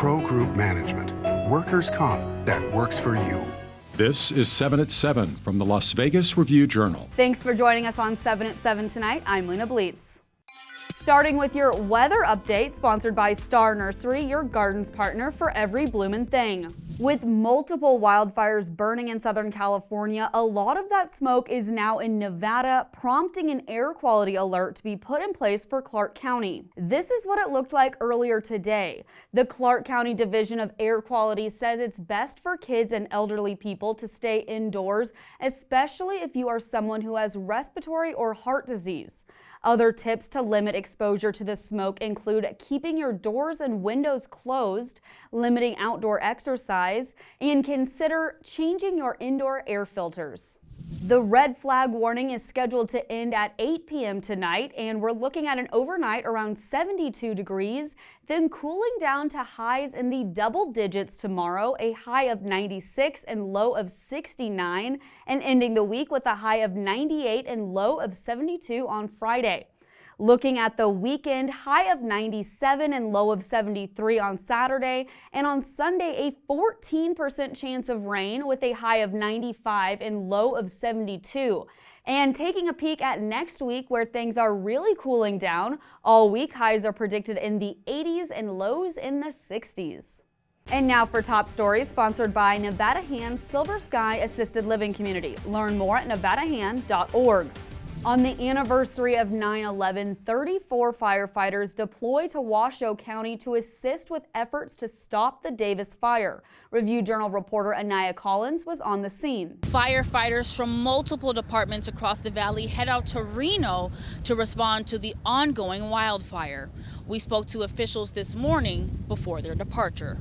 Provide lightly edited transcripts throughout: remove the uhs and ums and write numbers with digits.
Pro Group Management. Workers' comp that works for you. This is 7 at 7 from the Las Vegas Review-Journal. Thanks for joining us on 7 at 7 tonight. I'm Lena Bleetz. Starting with your weather update, sponsored by Star Nursery, your garden's partner for every bloomin' thing. With multiple wildfires burning in Southern California, a lot of that smoke is now in Nevada, prompting an air quality alert to be put in place for Clark County. This is what it looked like earlier today. The Clark County Division of Air Quality says it's best for kids and elderly people to stay indoors, especially if you are someone who has respiratory or heart disease. Other tips to limit exposure to the smoke include keeping your doors and windows closed, limiting outdoor exercise, and consider changing your indoor air filters. The red flag warning is scheduled to end at 8 p.m. tonight, and we're looking at an overnight around 72 degrees, then cooling down to highs in the double digits tomorrow, a high of 96 and low of 69, and ending the week with a high of 98 and low of 72 on Friday. Looking at the weekend, high of 97 and low of 73 on Saturday, and on Sunday a 14% chance of rain with a high of 95 and low of 72. And taking a peek at next week, where things are really cooling down, all week highs are predicted in the 80s and lows in the 60s. And now for top stories, sponsored by Nevada Hand Silver Sky Assisted Living Community. Learn more at nevadahand.org. On the anniversary of 9/11, 34 firefighters deployed to Washoe County to assist with efforts to stop the Davis fire. Review-Journal reporter Anaya Collins was on the scene. Firefighters from multiple departments across the valley head out to Reno to respond to the ongoing wildfire. We spoke to officials this morning before their departure.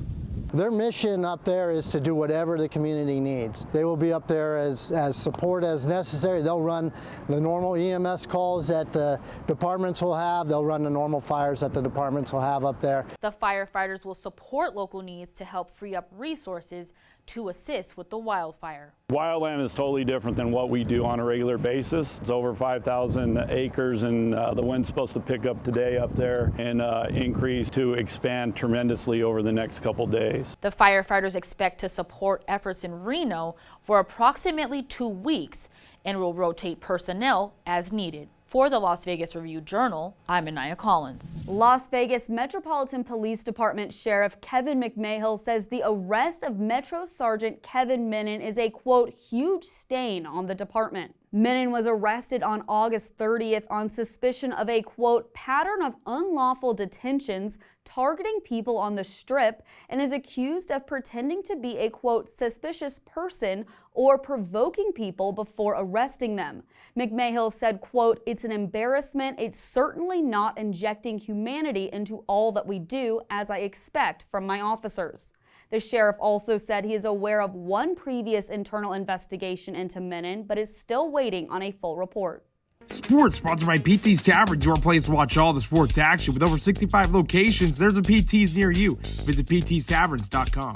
Their mission up there is to do whatever the community needs. They will be up there as support as necessary. They'll run the normal EMS calls that the departments will have. They'll run the normal fires that the departments will have up there. The firefighters will support local needs to help free up resources to assist with the wildfire. Wildland is totally different than what we do on a regular basis. It's over 5,000 acres, and the wind's supposed to pick up today up there and increase to expand tremendously over the next couple days. The firefighters expect to support efforts in Reno for approximately 2 weeks and will rotate personnel as needed. For the Las Vegas Review-Journal, I'm Anaya Collins. Las Vegas Metropolitan Police Department Sheriff Kevin McMahill says the arrest of Metro Sergeant Kevin Menon is a, quote, huge stain on the department. Menon was arrested on August 30th on suspicion of a, quote, pattern of unlawful detentions targeting people on the Strip, and is accused of pretending to be a, quote, suspicious person or provoking people before arresting them. McMahill said, quote, it's an embarrassment. It's certainly not injecting humanity into all that we do, as I expect from my officers. The sheriff also said he is aware of one previous internal investigation into Menon, but is still waiting on a full report. Sports sponsored by PT's Taverns, your place to watch all the sports action. With over 65 locations, there's a PT's near you. Visit ptstaverns.com.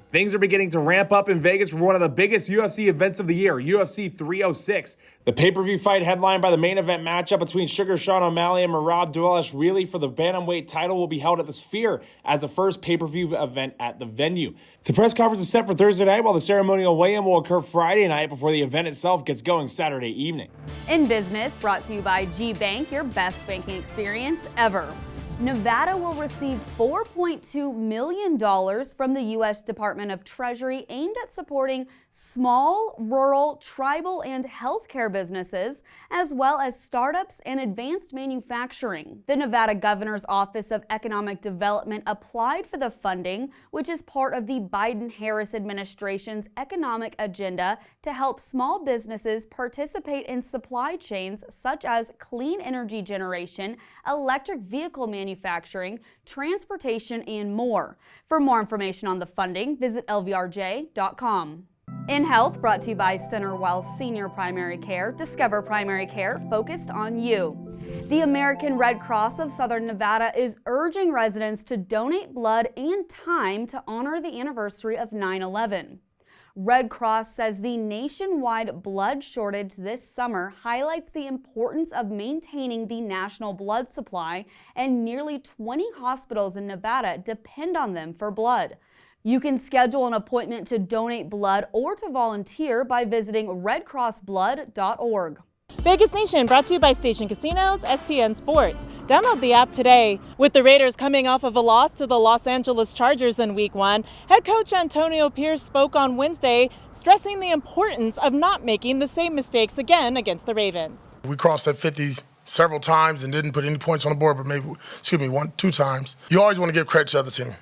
Things are beginning to ramp up in Vegas for one of the biggest UFC events of the year, UFC 306. The pay-per-view fight headlined by the main event matchup between Sugar Sean O'Malley and Merab Dvalishvili for the bantamweight title will be held at the Sphere as the first pay-per-view event at the venue. The press conference is set for Thursday night, while the ceremonial weigh-in will occur Friday night before the event itself gets going Saturday evening. In Business, brought to you by G-Bank, your best banking experience ever. Nevada will receive $4.2 million from the U.S. Department of Treasury aimed at supporting small, rural, tribal, and healthcare businesses, as well as startups and advanced manufacturing. The Nevada Governor's Office of Economic Development applied for the funding, which is part of the Biden-Harris administration's economic agenda to help small businesses participate in supply chains such as clean energy generation, electric vehicle manufacturing, transportation, and more. For more information on the funding, visit lvrj.com. In Health, brought to you by CenterWell Senior Primary Care. Discover primary care focused on you. The American Red Cross of Southern Nevada is urging residents to donate blood and time to honor the anniversary of 9/11. Red Cross says the nationwide blood shortage this summer highlights the importance of maintaining the national blood supply, and nearly 20 hospitals in Nevada depend on them for blood. You can schedule an appointment to donate blood or to volunteer by visiting redcrossblood.org. Vegas Nation brought to you by Station Casinos, STN Sports. Download the app today. With the Raiders coming off of a loss to the Los Angeles Chargers in Week 1, head coach Antonio Pierce spoke on Wednesday, stressing the importance of not making the same mistakes again against the Ravens. We crossed that 50 several times and didn't put any points on the board, but two times. You always want to give credit to the other team,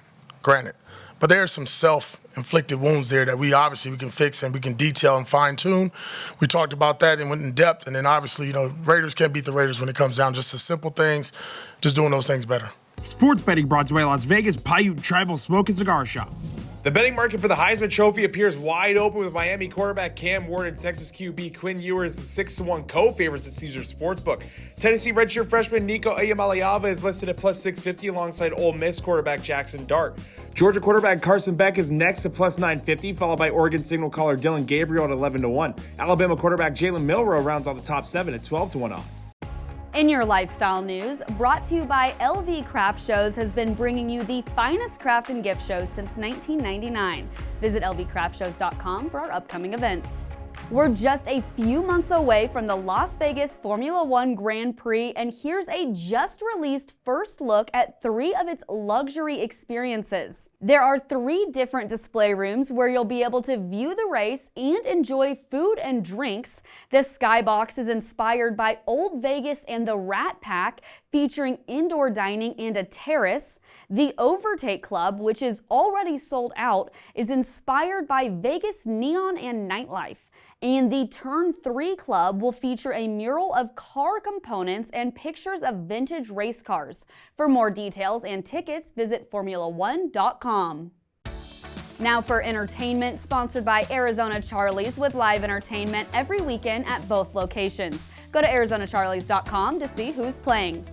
granted. But there are some self-inflicted wounds there that we can fix and we can detail and fine-tune. We talked about that and went in depth. And then obviously, Raiders can't beat the Raiders when it comes down just to simple things, just doing those things better. Sports betting brought to you by Las Vegas Paiute Tribal Smoke and Cigar Shop. The betting market for the Heisman Trophy appears wide open, with Miami quarterback Cam Ward and Texas QB Quinn Ewers the 6-1 co-favorites at Caesars Sportsbook. Tennessee redshirt freshman Nico Iamaleava is listed at plus 650 alongside Ole Miss quarterback Jackson Dart. Georgia quarterback Carson Beck is next at plus 950, followed by Oregon signal caller Dylan Gabriel at 11-1. Alabama quarterback Jalen Milroe rounds off the top 7 at 12-1 odds. In your lifestyle news, brought to you by LV Craft Shows, has been bringing you the finest craft and gift shows since 1999. Visit lvcraftshows.com for our upcoming events. We're just a few months away from the Las Vegas Formula One Grand Prix, and here's a just-released first look at 3 of its luxury experiences. There are 3 different display rooms where you'll be able to view the race and enjoy food and drinks. The Skybox is inspired by Old Vegas and the Rat Pack, featuring indoor dining and a terrace. The Overtake Club, which is already sold out, is inspired by Vegas neon and nightlife. And the Turn 3 Club will feature a mural of car components and pictures of vintage race cars. For more details and tickets, visit Formula1.com. Now for entertainment, sponsored by Arizona Charlie's, with live entertainment every weekend at both locations. Go to ArizonaCharlies.com to see who's playing.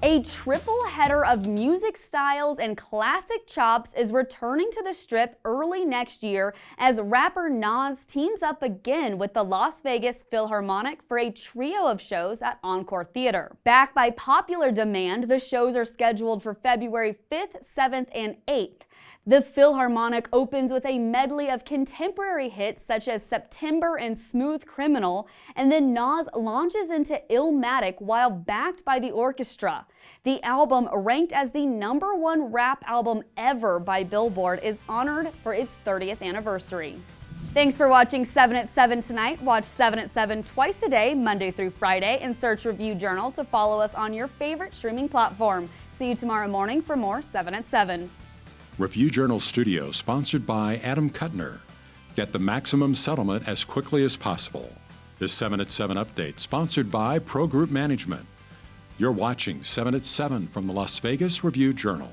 A triple header of music styles and classic chops is returning to the Strip early next year as rapper Nas teams up again with the Las Vegas Philharmonic for a trio of shows at Encore Theater. Backed by popular demand, the shows are scheduled for February 5th, 7th, and 8th. The Philharmonic opens with a medley of contemporary hits such as September and Smooth Criminal, and then Nas launches into Illmatic while backed by the orchestra. The album, ranked as the #1 rap album ever by Billboard, is honored for its 30th anniversary. Thanks for watching 7 at 7 tonight. Watch 7 at 7 twice a day, Monday through Friday, and search Review Journal to follow us on your favorite streaming platform. See you tomorrow morning for more 7 at 7. Review Journal Studio, sponsored by Adam Kuttner. Get the maximum settlement as quickly as possible. This 7 at 7 update, sponsored by Pro Group Management. You're watching 7 at 7 from the Las Vegas Review Journal.